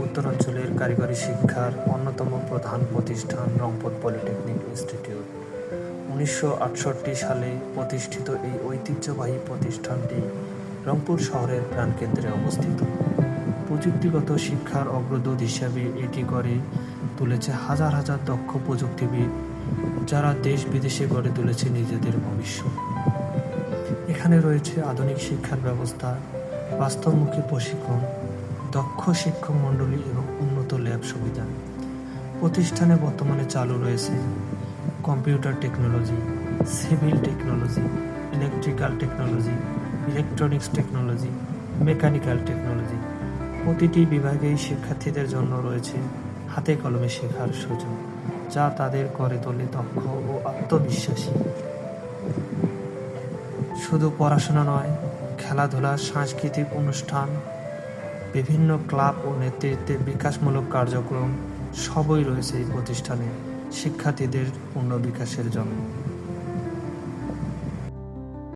উত্তরাঞ্চলের কারিগরি শিক্ষার অন্যতম প্রধান প্রতিষ্ঠান রংপুর পলিটেকনিক ইনস্টিটিউট। 1968 সালে প্রতিষ্ঠিত এই ঐতিহ্যবাহী প্রতিষ্ঠানটি রংপুর শহরের প্রাণকেন্দ্রে অবস্থিত। প্রযুক্তিগত শিক্ষার অগ্রদূত হিসাবে এটি গড়ে তুলেছে হাজার হাজার দক্ষ প্রযুক্তিবিদ, যারা দেশ বিদেশে গড়ে তুলেছে নিজেদের ভবিষ্যৎ। এখানে রয়েছে আধুনিক শিক্ষার ব্যবস্থা, বাস্তবমুখী প্রশিক্ষণ, দক্ষ শিক্ষক মণ্ডলী এবং উন্নত ল্যাব সুবিধা। প্রতিষ্ঠানে বর্তমানে চালু রয়েছে computer technology, civil technology, electrical technology, electronics technology, mechanical technology. প্রতিটি বিভাগেই শিক্ষার্থীদের জন্য রয়েছে হাতে কলমে শেখার সুযোগ, যা তাদের করে তোলে দক্ষ ও আত্মবিশ্বাসী। শুধু পড়াশোনা নয়, খেলাধুলা, সাংস্কৃতিক অনুষ্ঠান, বিভিন্ন ক্লাব ও নেতৃত্বের বিকাশমূলক কার্যক্রম সবই রয়েছে এই প্রতিষ্ঠানে শিক্ষার্থীদের পূর্ণ বিকাশের জন্য।